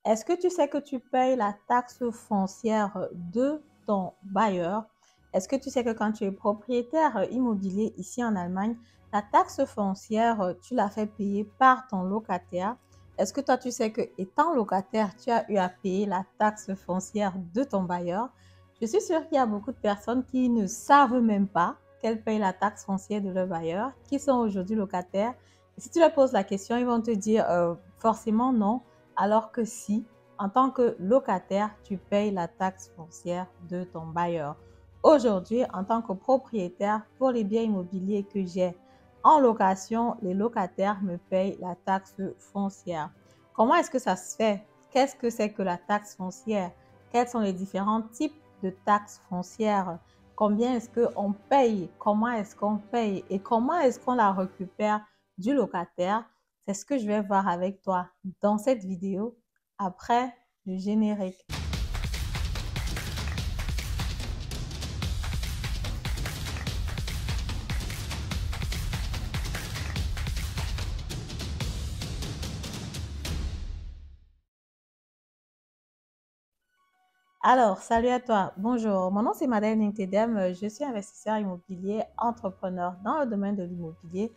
Est-ce que tu sais que tu payes la taxe foncière de ton bailleur? Est-ce que tu sais que quand tu es propriétaire immobilier ici en Allemagne, la taxe foncière, tu la fais payer par ton locataire? Est-ce que toi, tu sais que étant locataire, tu as eu à payer la taxe foncière de ton bailleur? Je suis sûre qu'il y a beaucoup de personnes qui ne savent même pas qu'elles payent la taxe foncière de leur bailleur, qui sont aujourd'hui locataires. Et si tu leur poses la question, ils vont te dire forcément non. Alors que si, en tant que locataire, tu payes la taxe foncière de ton bailleur. Aujourd'hui, en tant que propriétaire, pour les biens immobiliers que j'ai en location, les locataires me payent la taxe foncière. Comment est-ce que ça se fait? Qu'est-ce que c'est que la taxe foncière? Quels sont les différents types de taxes foncières? Combien est-ce qu'on paye? Comment est-ce qu'on paye? Et comment est-ce qu'on la récupère du locataire? C'est ce que je vais voir avec toi dans cette vidéo après le générique. Alors, salut à toi. Bonjour, mon nom c'est Madeleine Ntedem. Je suis investisseur immobilier, entrepreneur dans le domaine de l'immobilier,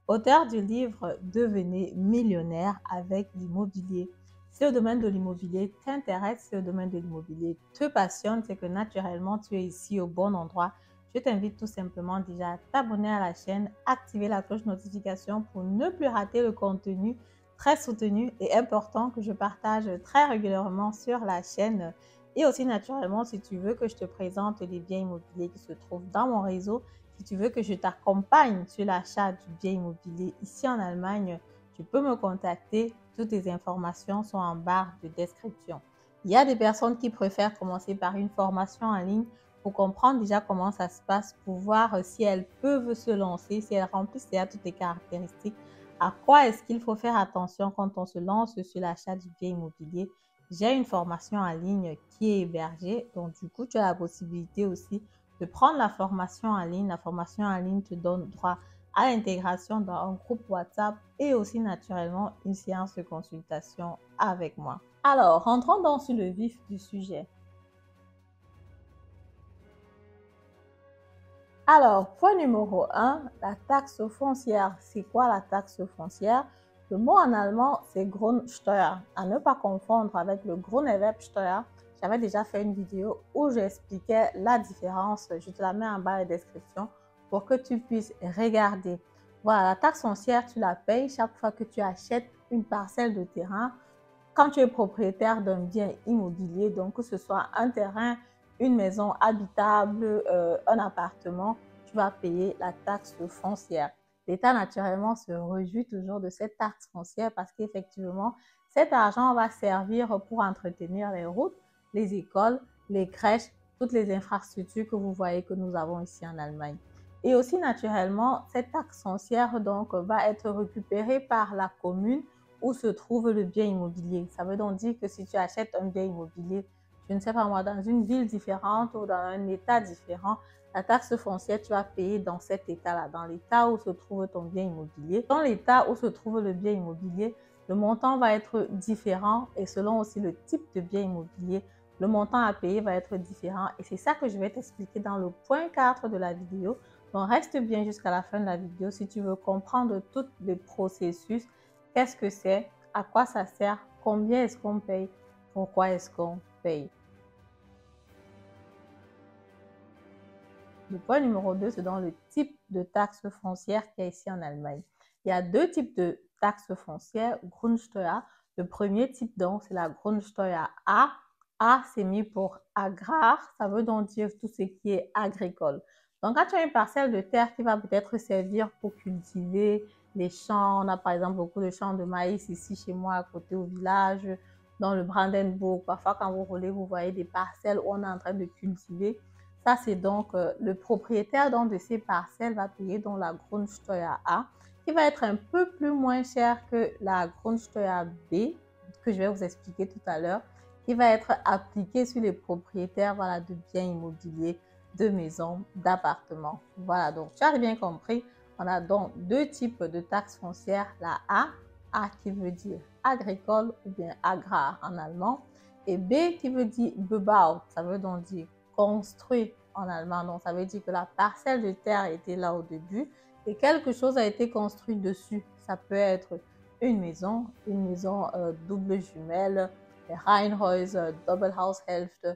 auteur du livre Devenez millionnaire avec l'immobilier. Si le domaine de l'immobilier t'intéresse, si le domaine de l'immobilier te passionne, c'est que naturellement tu es ici au bon endroit. Je t'invite tout simplement déjà à t'abonner à la chaîne, activer la cloche notification pour ne plus rater le contenu très soutenu et important que je partage très régulièrement sur la chaîne. Et aussi, naturellement, si tu veux que je te présente les biens immobiliers qui se trouvent dans mon réseau, si tu veux que je t'accompagne sur l'achat du bien immobilier ici en Allemagne, tu peux me contacter. Toutes les informations sont en barre de description. Il y a des personnes qui préfèrent commencer par une formation en ligne pour comprendre déjà comment ça se passe, pour voir si elles peuvent se lancer, si elles remplissent déjà toutes les caractéristiques, à quoi est-ce qu'il faut faire attention quand on se lance sur l'achat du bien immobilier. J'ai une formation en ligne qui est hébergée. Donc, du coup, tu as la possibilité aussi de prendre la formation en ligne. La formation en ligne te donne droit à l'intégration dans un groupe WhatsApp et aussi naturellement une séance de consultation avec moi. Alors, rentrons donc sur le vif du sujet. Alors, point numéro un, la taxe foncière. C'est quoi la taxe foncière? Le mot en allemand, c'est Grundsteuer. À ne pas confondre avec le Grunderwerbsteuer. J'avais déjà fait une vidéo où j'expliquais la différence. Je te la mets en bas de la description pour que tu puisses regarder. Voilà, la taxe foncière, tu la payes chaque fois que tu achètes une parcelle de terrain. Quand tu es propriétaire d'un bien immobilier, donc que ce soit un terrain, une maison habitable, un appartement, tu vas payer la taxe foncière. L'État, naturellement, se réjouit toujours de cette taxe foncière parce qu'effectivement, cet argent va servir pour entretenir les routes, les écoles, les crèches, toutes les infrastructures que vous voyez que nous avons ici en Allemagne. Et aussi, naturellement, cette taxe foncière donc, va être récupérée par la commune où se trouve le bien immobilier. Ça veut donc dire que si tu achètes un bien immobilier, je ne sais pas moi, dans une ville différente ou dans un état différent, la taxe foncière, tu vas payer dans cet état-là, dans l'état où se trouve ton bien immobilier. Dans l'état où se trouve le bien immobilier, le montant va être différent et selon aussi le type de bien immobilier, le montant à payer va être différent. Et c'est ça que je vais t'expliquer dans le point 4 de la vidéo. Donc, reste bien jusqu'à la fin de la vidéo si tu veux comprendre tous les processus. Qu'est-ce que c'est? À quoi ça sert? Combien est-ce qu'on paye? Pourquoi est-ce qu'on paye? Le point numéro 2, c'est dans le type de taxe foncière qu'il y a ici en Allemagne. Il y a deux types de taxes foncières, Grundsteuer. Le premier type, donc, c'est la Grundsteuer A. A, c'est mis pour agrar, ça veut donc dire tout ce qui est agricole. Donc, quand tu as une parcelle de terre qui va peut-être servir pour cultiver les champs, on a par exemple beaucoup de champs de maïs ici chez moi à côté au village, dans le Brandenburg. Parfois, quand vous roulez, vous voyez des parcelles où on est en train de cultiver. Ça, c'est donc le propriétaire donc, de ces parcelles va payer donc la Grundsteuer A, qui va être un peu plus moins cher que la Grundsteuer B, que je vais vous expliquer tout à l'heure, qui va être appliquée sur les propriétaires voilà, de biens immobiliers, de maisons, d'appartements. Voilà, donc tu as bien compris, on a donc deux types de taxes foncières, la A, A qui veut dire agricole ou bien agra en allemand, et B qui veut dire bebaut, ça veut donc dire construit en allemand. Donc ça veut dire que la parcelle de terre était là au début et quelque chose a été construit dessus. Ça peut être une maison double jumelle, Reihenhäuser, Doppelhaushälfte.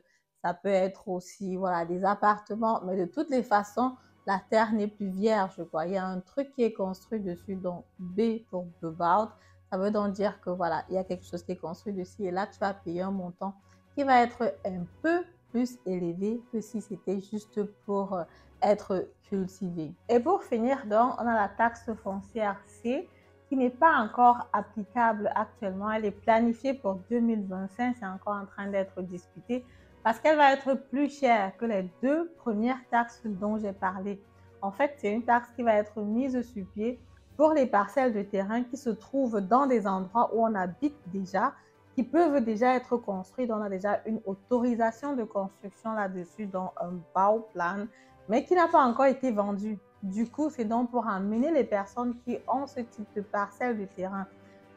Ça peut être aussi voilà, des appartements, mais de toutes les façons, la terre n'est plus vierge, quoi. Il y a un truc qui est construit dessus, donc B pour bebaut. Ça veut donc dire que voilà, il y a quelque chose qui est construit dessus et là, tu vas payer un montant qui va être un peu plus élevé que si c'était juste pour être cultivé. Et pour finir, donc, on a la taxe foncière C qui n'est pas encore applicable actuellement. Elle est planifiée pour 2025, c'est encore en train d'être discuté parce qu'elle va être plus chère que les deux premières taxes dont j'ai parlé. En fait, c'est une taxe qui va être mise sur pied pour les parcelles de terrain qui se trouvent dans des endroits où on habite déjà, qui peuvent déjà être construits. On a déjà une autorisation de construction là-dessus dans un Bauplan, mais qui n'a pas encore été vendu. Du coup, c'est donc pour amener les personnes qui ont ce type de parcelles de terrain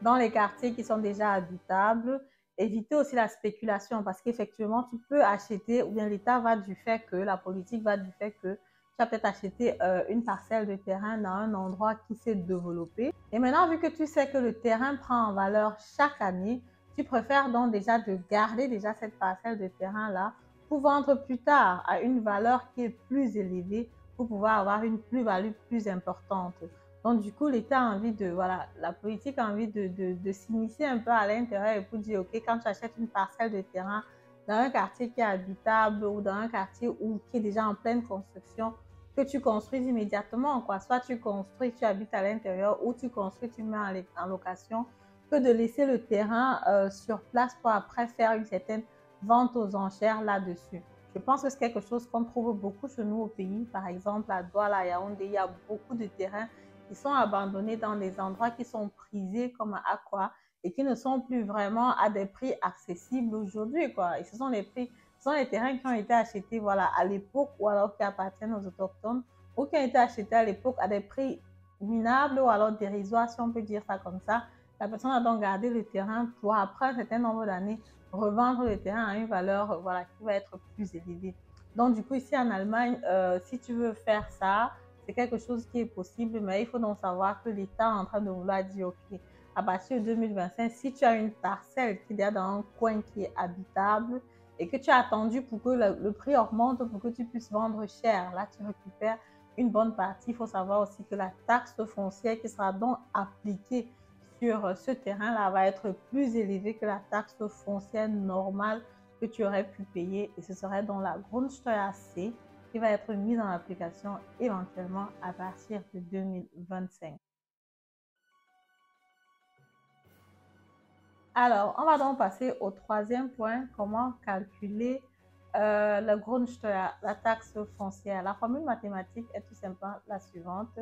dans les quartiers qui sont déjà habitables, éviter aussi la spéculation parce qu'effectivement, tu peux acheter ou bien l'État va du fait que, la politique va du fait que tu as peut-être acheté une parcelle de terrain dans un endroit qui s'est développé. Et maintenant, vu que tu sais que le terrain prend en valeur chaque année, tu préfères donc déjà de garder déjà cette parcelle de terrain-là pour vendre plus tard à une valeur qui est plus élevée pour pouvoir avoir une plus-value plus importante. Donc, du coup, l'État a envie de, voilà, la politique a envie de s'initier un peu à l'intérieur et pour dire, OK, quand tu achètes une parcelle de terrain dans un quartier qui est habitable ou dans un quartier qui est déjà en pleine construction, que tu construis immédiatement, quoi. Soit tu construis, tu habites à l'intérieur ou tu construis, tu mets en location, que de laisser le terrain sur place pour après faire une certaine vente aux enchères là-dessus. Je pense que c'est quelque chose qu'on trouve beaucoup chez nous au pays. Par exemple, à Douala, à Yaoundé, il y a beaucoup de terrains qui sont abandonnés dans des endroits qui sont prisés comme à Aqua et qui ne sont plus vraiment à des prix accessibles aujourd'hui, quoi. Et ce sont les prix, ce sont les terrains qui ont été achetés, voilà, à l'époque ou alors qui appartiennent aux autochtones ou qui ont été achetés à l'époque à des prix minables ou alors dérisoires, si on peut dire ça comme ça. La personne a donc gardé le terrain pour après un certain nombre d'années revendre le terrain à une valeur voilà, qui va être plus élevée. Donc du coup ici en Allemagne, si tu veux faire ça, c'est quelque chose qui est possible, mais il faut donc savoir que l'État est en train de vouloir dire, OK, à partir de 2025, si tu as une parcelle qui est déjà dans un coin qui est habitable et que tu as attendu pour que le prix augmente, pour que tu puisses vendre cher, là tu récupères une bonne partie. Il faut savoir aussi que la taxe foncière qui sera donc appliquée sur ce terrain-là va être plus élevée que la taxe foncière normale que tu aurais pu payer et ce serait donc la Grundsteuer-C qui va être mise en application éventuellement à partir de 2025. Alors, on va donc passer au troisième point, comment calculer la Grundsteuer, la taxe foncière. La formule mathématique est tout simplement la suivante.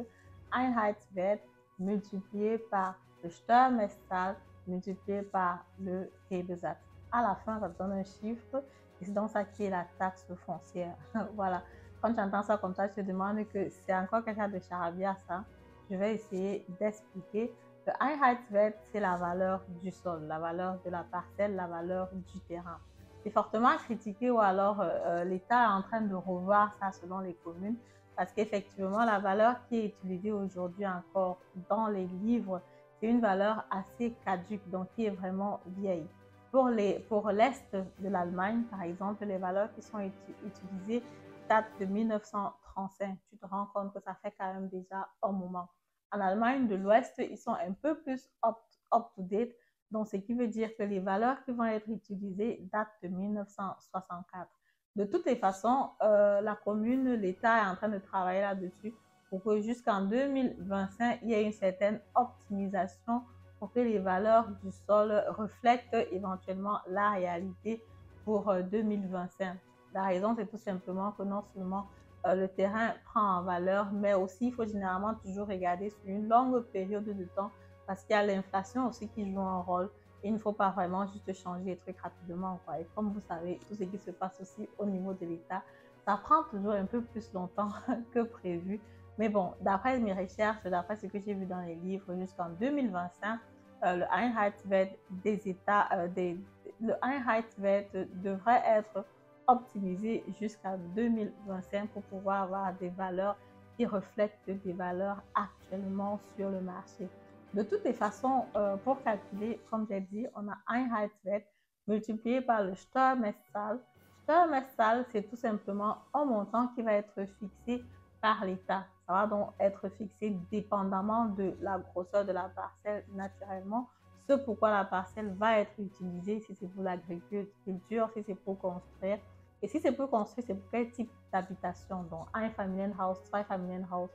Einheitswert multiplié par le Steuermesszahl multiplié par le Hebesatz. À la fin, ça donne un chiffre et c'est donc ça qui est la taxe foncière. Voilà. Quand tu entends ça comme ça, tu te demandes que c'est encore quelque chose de charabia, ça. Je vais essayer d'expliquer. Le Einheitswert, c'est la valeur du sol, la valeur de la parcelle, la valeur du terrain. C'est fortement critiqué ou alors l'État est en train de revoir ça selon les communes parce qu'effectivement, la valeur qui est utilisée aujourd'hui encore dans les livres, c'est une valeur assez caduque, donc qui est vraiment vieille. Pour l'Est de l'Allemagne, par exemple, les valeurs qui sont utilisées datent de 1935. Tu te rends compte que ça fait quand même déjà un moment. En Allemagne de l'Ouest, ils sont un peu plus up-to-date, donc ce qui veut dire que les valeurs qui vont être utilisées datent de 1964. De toutes les façons, la commune, l'État est en train de travailler là-dessus pour que jusqu'en 2025, il y ait une certaine optimisation pour que les valeurs du sol reflètent éventuellement la réalité pour 2025. La raison, c'est tout simplement que non seulement le terrain prend en valeur, mais aussi il faut généralement toujours regarder sur une longue période de temps parce qu'il y a l'inflation aussi qui joue un rôle. Et il ne faut pas vraiment juste changer les trucs rapidement, quoi. Et comme vous savez, tout ce qui se passe aussi au niveau de l'État, ça prend toujours un peu plus longtemps que prévu. Mais bon, d'après mes recherches, d'après ce que j'ai vu dans les livres, jusqu'en 2025, le Einheitswert des États, le Einheitswert devrait être optimisé jusqu'à 2025 pour pouvoir avoir des valeurs qui reflètent des valeurs actuellement sur le marché. De toutes les façons, pour calculer, comme j'ai dit, on a Einheitswert multiplié par le Steuermesszahl. Steuermesszahl, c'est tout simplement un montant qui va être fixé par l'État. Ça va donc être fixé dépendamment de la grosseur de la parcelle naturellement. Ce pourquoi la parcelle va être utilisée, si c'est pour l'agriculture, si c'est pour construire. Et si c'est pour construire, c'est pour quel type d'habitation? Donc, Einfamilienhaus, Zweifamilienhaus.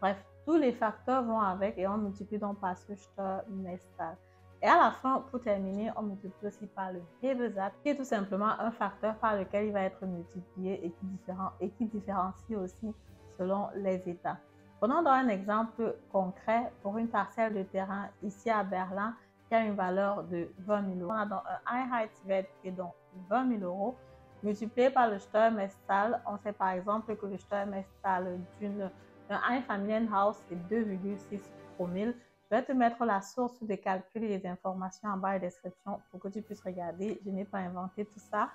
Bref, tous les facteurs vont avec et on multiplie donc par ce Steuermesszahl. Et à la fin, pour terminer, on multiplie aussi par le Hebesat, qui est tout simplement un facteur par lequel il va être multiplié et qui différencie aussi selon les États. Prenons donc un exemple concret pour une parcelle de terrain ici à Berlin qui a une valeur de 20 000 euros. On a donc un Einheitswert qui est donc 20 000 euros multiplié par le Steuermesszahl. On sait par exemple que le Steuermesszahl d'un Einfamilienhaus c'est 2,6 promille. Je vais te mettre la source de calcul et les informations en bas de description pour que tu puisses regarder. Je n'ai pas inventé tout ça.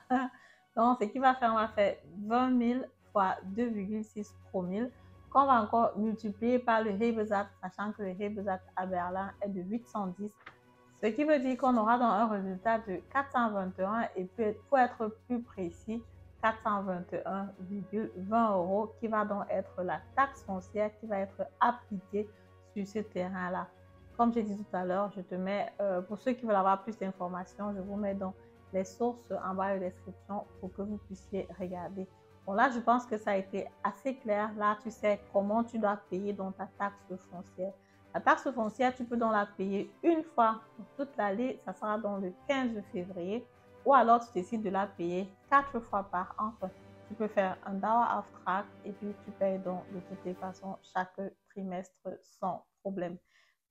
Donc, ce qui va faire, on va faire 20 000 fois 2,6 promille qu'on va encore multiplier par le Hebesat, sachant que le Hebesat à Berlin est de 810. Ce qui veut dire qu'on aura donc un résultat de 421 et pour être plus précis, 421,20 euros qui va donc être la taxe foncière qui va être appliquée sur ce terrain-là. Comme j'ai dit tout à l'heure, je te mets, pour ceux qui veulent avoir plus d'informations, je vous mets donc les sources en bas de la description pour que vous puissiez regarder. Bon, là, je pense que ça a été assez clair. Là, tu sais comment tu dois payer donc ta taxe foncière. La taxe foncière, tu peux donc la payer une fois pour toute l'année. Ça sera donc le 15 février. Ou alors, tu décides de la payer 4 fois par an. Tu peux faire un Dauerauftrag et puis tu payes donc de toutes les façons chaque trimestre sans problème.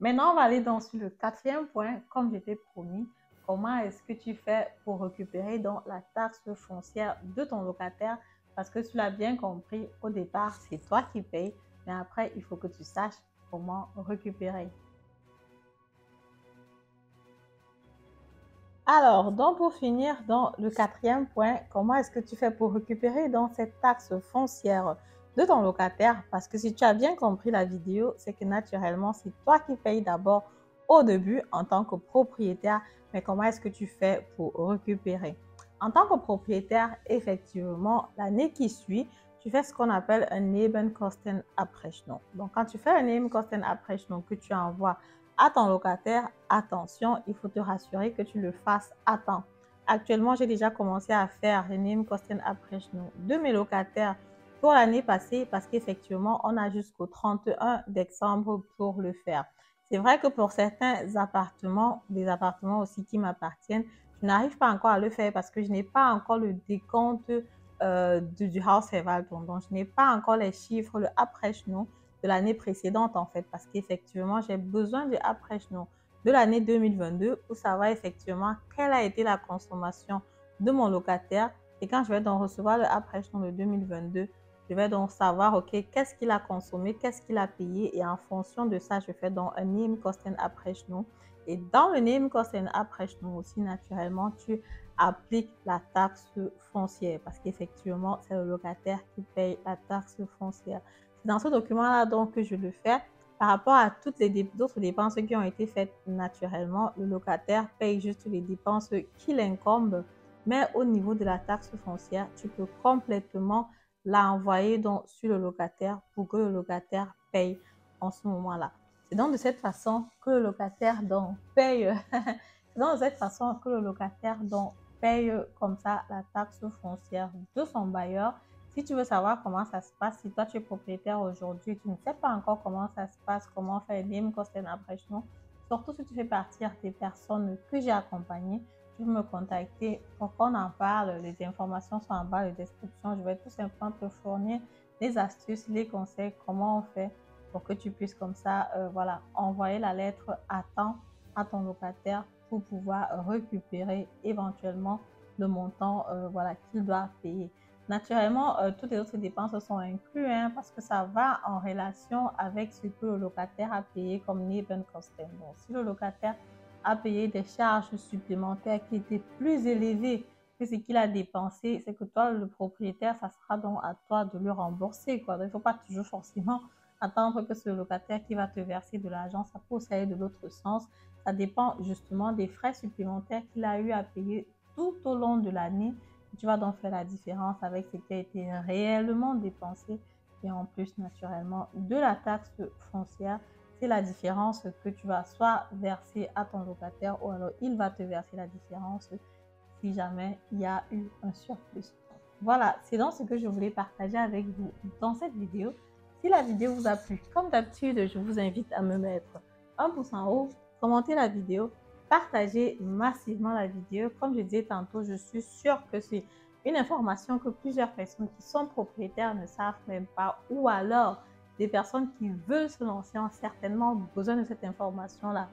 Maintenant, on va aller donc sur le quatrième point, comme je t'ai promis. Comment est-ce que tu fais pour récupérer donc la taxe foncière de ton locataire? Parce que tu l'as bien compris, au départ, c'est toi qui payes, mais après, il faut que tu saches comment récupérer. Alors, donc pour finir, dans le quatrième point, comment est-ce que tu fais pour récupérer donc cette taxe foncière de ton locataire? Parce que si tu as bien compris la vidéo, c'est que naturellement, c'est toi qui payes d'abord au début en tant que propriétaire, mais comment est-ce que tu fais pour récupérer? En tant que propriétaire, effectivement, l'année qui suit, tu fais ce qu'on appelle un Nebenkostenabrechnung. Donc, quand tu fais un Nebenkostenabrechnung que tu envoies à ton locataire, attention, il faut te rassurer que tu le fasses à temps. Actuellement, j'ai déjà commencé à faire les Nebenkostenabrechnung de mes locataires pour l'année passée parce qu'effectivement, on a jusqu'au 31 décembre pour le faire. C'est vrai que pour certains appartements, des appartements aussi qui m'appartiennent, je n'arrive pas encore à le faire parce que je n'ai pas encore le décompte du Hausverwaltung. Donc, je n'ai pas encore les chiffres, le Abrechnung de l'année précédente en fait, parce qu'effectivement, j'ai besoin du Abrechnung de l'année 2022 pour savoir effectivement quelle a été la consommation de mon locataire. Et quand je vais donc recevoir le Abrechnung de 2022, je vais donc savoir, ok, qu'est-ce qu'il a consommé, qu'est-ce qu'il a payé, et en fonction de ça, je fais donc un Nebenkostenabrechnung. Et dans le Nebenkostenabrechnung aussi, naturellement, tu appliques la taxe foncière parce qu'effectivement, c'est le locataire qui paye la taxe foncière. C'est dans ce document-là donc que je le fais. Par rapport à toutes les autres dépenses qui ont été faites naturellement, le locataire paye juste les dépenses qui l'incombent. Mais au niveau de la taxe foncière, tu peux complètement l'envoyer donc sur le locataire pour que le locataire paye en ce moment-là. C'est donc de cette façon que le locataire donc paye. C'est donc de cette façon que le locataire donc paye comme ça la taxe foncière de son bailleur. Si tu veux savoir comment ça se passe, si toi tu es propriétaire aujourd'hui, tu ne sais pas encore comment ça se passe, comment faire Nebenkostenabrechnung, surtout si tu fais partie des personnes que j'ai accompagnées, tu peux me contacter pour qu'on en parle. Les informations sont en bas de description. Je vais tout simplement te fournir les astuces, les conseils, comment on fait pour que tu puisses comme ça, voilà, envoyer la lettre à temps à ton locataire pour pouvoir récupérer éventuellement le montant voilà, qu'il doit payer. Naturellement, toutes les autres dépenses sont incluses parce que ça va en relation avec ce que le locataire a payé comme Nebenkosten. Donc, si le locataire à payer des charges supplémentaires qui étaient plus élevées que ce qu'il a dépensé, c'est que toi, le propriétaire, ça sera donc à toi de le rembourser, quoi. Donc, il ne faut pas toujours forcément attendre que ce locataire qui va te verser de l'argent, ça peut aussi aller de l'autre sens. Ça dépend justement des frais supplémentaires qu'il a eu à payer tout au long de l'année. Tu vas donc faire la différence avec ce qui a été réellement dépensé et en plus naturellement de la taxe foncière. C'est la différence que tu vas soit verser à ton locataire ou alors il va te verser la différence si jamais il y a eu un surplus. Voilà, c'est donc ce que je voulais partager avec vous dans cette vidéo. Si la vidéo vous a plu, comme d'habitude, je vous invite à me mettre un pouce en haut, commenter la vidéo, partager massivement la vidéo. Comme je disais tantôt, je suis sûre que c'est une information que plusieurs personnes qui sont propriétaires ne savent même pas, ou alors des personnes qui veulent se lancer ont certainement besoin de cette information-là.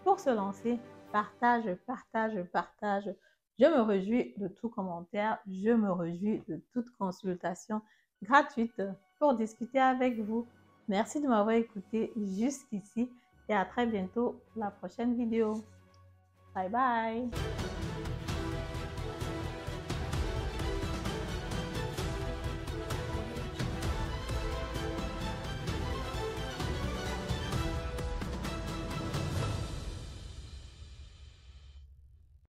Pour se lancer, partage, partage, partage. Je me réjouis de tout commentaire, je me réjouis de toute consultation gratuite pour discuter avec vous. Merci de m'avoir écouté jusqu'ici et à très bientôt pour la prochaine vidéo. Bye bye!